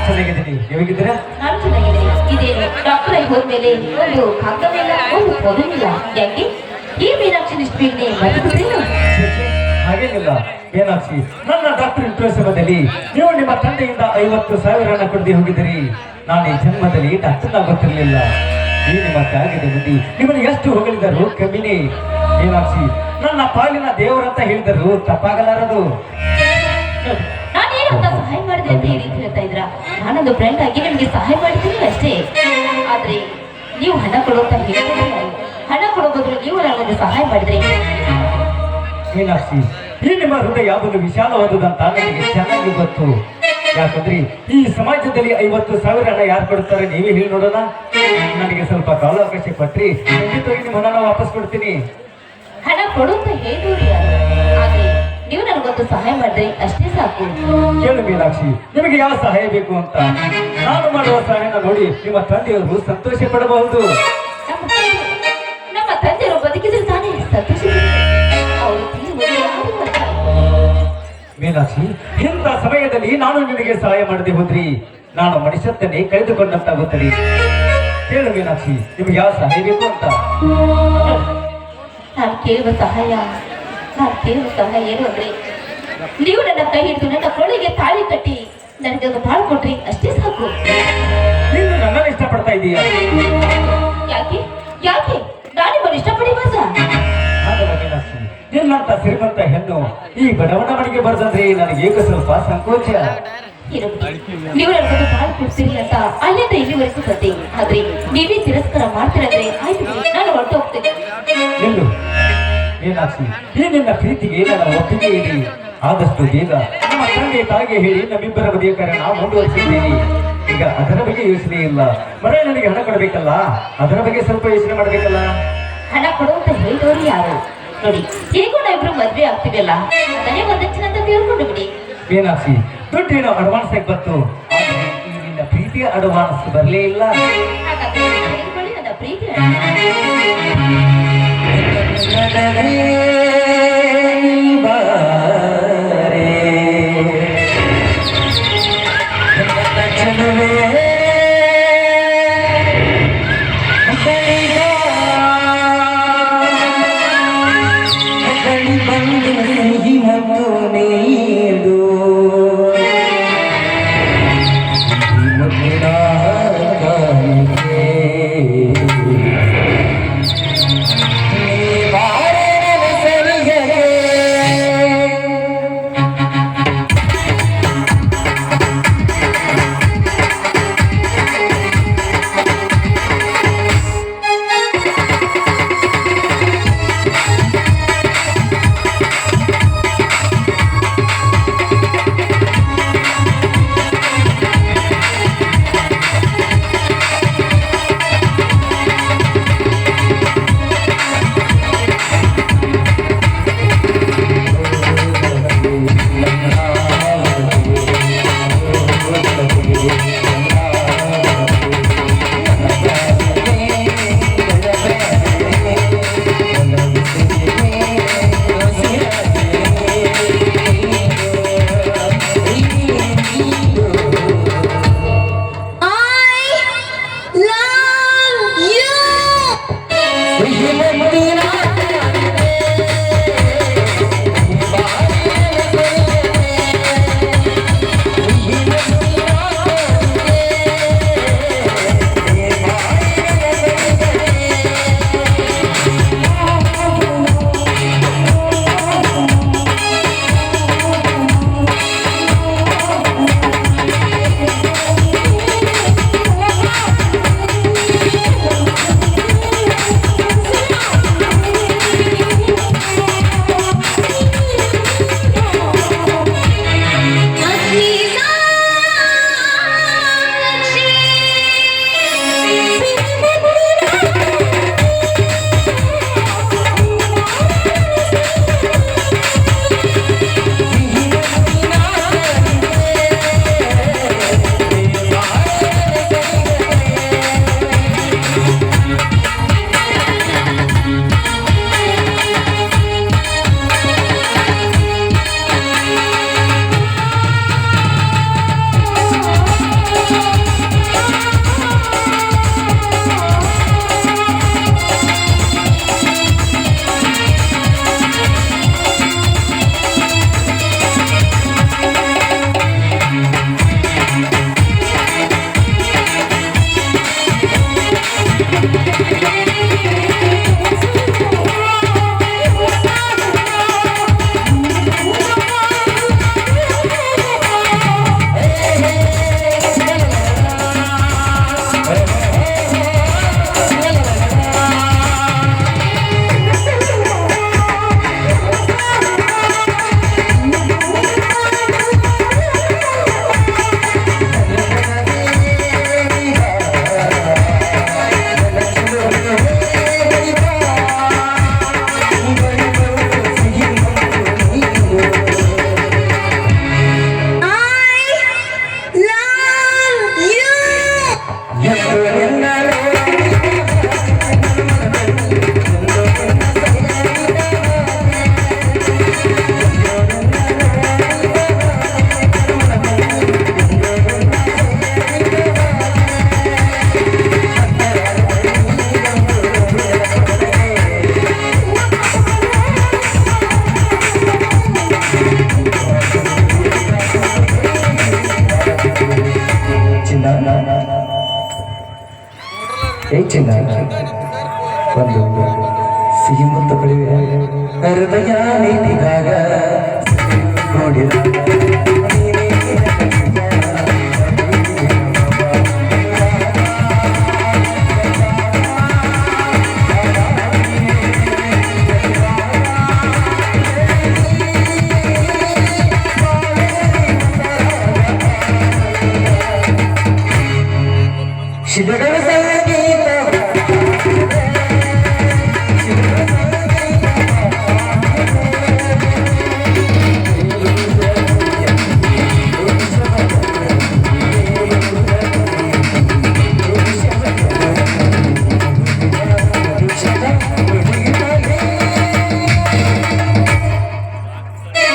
ಚೆನ್ನಾಗಿದ್ದೀನಿ, ನೀವಾಗಿದ್ದೀರಾ? ನಾನು ಚೆನ್ನಾಗಿದ್ದೀನಿ. ಇದೇನು ಡಾಕ್ಟರ್ ಆಗಿ ಹೋದ್ಮೇಲೆ ಒಂದು ಕಾಗದವಿಲ್ಲ, ಒಂದು ಫೋನಿಲ್ಲ, ಯಾಕೆ ಈ ಮೀನಾಕ್ಷಿ ಇಷ್ಟು ಬೇಗನೆ ಮರೆತುಬಿಟ್ರೇನು? ಹಾಗೇನಿಲ್ಲ ಮೀನಾಕ್ಷಿ, ನನ್ನ ಡಾಕ್ಟರ್ ಪ್ರಸವದಲ್ಲಿ ನೀವು ನಿಮ್ಮ ತಂದೆಯಿಂದ 50,000 ಕೊಡದೆ ಹೋಗಿದ್ದೀರಿ. ನಾನು ಈ ಜನ್ಮದಲ್ಲಿ ಡಾಕ್ಟರ್ ಆಗುತ್ತಿರಲಿಲ್ಲ. ಈ ನಿಮ್ಮ ತ್ಯಾಗದ ಬುದ್ಧಿ ನಿಮ್ಮನ್ನು ಎಷ್ಟು ಹೊಗಳಿದರು ಕಮ್ಮಿನೇ. ಮೀನಾಕ್ಷಿ, ನನ್ನ ಪಾಲಿನ ದೇವರಂತ ಹೇಳಿದರು ತಪ್ಪಾಗಲಾರದು. ನಾನೇನಂತ ಸಹಾಯ ಮಾಡಿದೆ ಅಂತ ಈ ರೀತಿ ಹೇಳ್ತಾ ಇದ್ರ? ನಾನೊಂದು ಫ್ರೆಂಡ್ ಆಗಿ ನಿಮ್ಗೆ ಸಹಾಯ ಮಾಡಿದ್ದೀನಿ ಅಷ್ಟೇ. ಆದ್ರೆ ನೀವು ಹಣ ಕೊಡುವಂತ ಹೇಳಿದ್ರೆ ಹಣ ಕೊಡೋ ಬದಲು ನೀವು ನನಗೊಂದು ಸಹಾಯ ಮಾಡಿದ್ರೆ. ಮೀನಾಕ್ಷಿ, ಈ ನಿಮ್ಮ ಹೃದಯ ಯಾವುದು ವಿಶಾಲವಾದುದಂತ ನನಗೆ ಚೆನ್ನಾಗಿ ಗೊತ್ತು. ಯಾಕಂದ್ರೆ ಈ ಸಮಾಜದಲ್ಲಿ 50,000 ಯಾರು ಕೊಡ್ತಾರೆ ನೀವೇ ಹೇಳಿ ನೋಡೋಣ. ನನಗೆ ಸ್ವಲ್ಪ ಕಾಲಾವಕಾಶ ಕೊಟ್ರಿ, ಖಂಡಿತವಾಗಿ ನಿಮ್ಮ ಹಣ ವಾಪಸ್ ಕೊಡ್ತೀನಿ. ಹಣ ಕೊಡುವಂತ ಹೇಳಿದವ್ರು ಯಾರು? ಆದ್ರೆ ನೀವು ನನಗೊಂದು ಸಹಾಯ ಮಾಡಿದ್ರೆ ಅಷ್ಟೇ ಸಾಕು. ಕೇಳು ಮೀನಾಕ್ಷಿ, ನಿಮಗೆ ಯಾವ ಸಹಾಯ ಬೇಕು ಅಂತ. ನಾನು ಮಾಡುವ ಸಹಾಯನ ನೋಡಿ ನಿಮ್ಮ ತಂದೆಯವರು ಸಂತೋಷ ಪಡಬಹುದು. ನಮ್ಮ ತಂದೆಯವರು ಬದುಕಿದ್ರೆ ತಾನೇ ಸಂತೋಷ. ಅವರು ಮೀನಾಕ್ಷಿ, ಇಂಥ ಸಮಯದಲ್ಲಿ ನಾನು ನಿನಗೆ ಸಹಾಯ ಮಾಡದೆ ಹೋದ್ರಿ ನಾನು ಮನುಷ್ಯತ್ತನ್ನೇ ಕಳೆದುಕೊಂಡಂತಾಗುತ್ತದೆ. ಕೇಳು ಮೀನಾಕ್ಷಿ, ನಿಮ್ಗೆ ಯಾವ ಸಹಾಯ ಬೇಕು ಅಂತ. ನಾನು ಕೇಳುವ ಸಹಾಯ ಏನು ಅಂದ್ರೆ, ನೀವು ನನ್ನ ಕೈ ಹಿಡಿದು ನನ್ನ ಕೊಳಿಗೆ ತಾಳಿ ಕಟ್ಟಿ ನನಗೆ ಒಂದು ಬಾಳು ಕೊಟ್ರಿ ಅಷ್ಟೇ ಸಾಕು. ನೀನು ನನ್ನನ್ನು ಇಷ್ಟಪಡ್ತಾ ಇದೀಯಾ? ಯಾಕೆ ಯಾಕೆ ನಾನಿಮ್ಮನ್ನು ಇಷ್ಟಪಡಿ ಮಾಸ? ಹಾಗಲ್ಲ ಮೀನಾಕ್ಷಿ, ನಿನ್ನಂತ ಶ್ರೀಮಂತ ಹೆಣ್ಣು ಈ ಬಡವನ ಮನೆಗೆ ಬರದಂದ್ರೆ ನನಗೆ ಏಕ ಸ್ವಲ್ಪ ಸಂಕೋಚ. ನೀವು ನನಗೊಂದು ಬಾಳು ಕೊಡ್ತೀರಿ ಅಂತ ಅಲ್ಲಿಂದ ಇಲ್ಲಿವರೆಗೂ ಬಂದೆ. ಆದ್ರೆ ನೀವೇ ತಿರಸ್ಕಾರ ಮಾಡ್ತೀರಂದ್ರೆ ಆಯ್ತು, ನಾನು ಹೊರಟು ಹೋಗ್ತೇನೆ. ನಿಲ್ಲು ಮೀನಾಕ್ಷಿ, ಈ ನಿನ್ನ ಪ್ರೀತಿಗೆ ನನ್ನ ಒಪ್ಪಿಗೆ ಇದೆ. ಆದಷ್ಟು ಬೇಗ ನಮ್ಮ ತಂದೆ ತಾಯಿಗೆ ಹೇಳಿ ನಮ್ಮಿಬ್ಬರ ಮದುವೆ ಕಾರಣ ಮುಂದುವರಿಸಿದ್ದೀನಿ. ಈಗ ಅದರ ಬಗ್ಗೆ ಯೋಚನೆ ಇಲ್ಲ. ಮನೆ ನನಗೆ ಹಣ ಕೊಡಬೇಕಲ್ಲ, ಅದರ ಬಗ್ಗೆ ಸ್ವಲ್ಪ ಯೋಚನೆ ಮಾಡಬೇಕಲ್ಲ. ಹಣ ಕೊಡುವಂತ ಹೇಳಿದವರು ಯಾರು? ನೋಡಿ, ಹೇಗೂ ನಾವಿಬ್ರು ಮದ್ವೆ ಆಗ್ತೀವಲ್ಲ, ಅದನ್ನೇ ಒಂದಚ್ಚಿನ ಅಂತ ತಿಳ್ಕೊಂಡು ಬಿಡಿ. ಮೀನಾಕ್ಷಿ, ದುಡ್ಡೇನೋ ಅಡ್ವಾನ್ಸ್ ಆಗಿ ಬಂತು, ಆದ್ರೆ ಈ ನಿನ್ನ ಪ್ರೀತಿಯ ಅಡ್ವಾನ್ಸ್ ಬರಲೇ ಇಲ್ಲ. ಹಾಗಾದ್ರೆ ತೆಗೆದುಕೊಳ್ಳಿ ನನ್ನ ಪ್ರೀತಿ. ನೀ ಬಾರೆ ಚಿನ್ನ ಏ ಚಿನ್ನ ಒಂದು ಸಿಹಿ ಮುತ್ತು ಕಳಿವೆ ಹೃದಯ ನೀಡಿದಾಗ ನೋಡಿದ ಶಿವಗ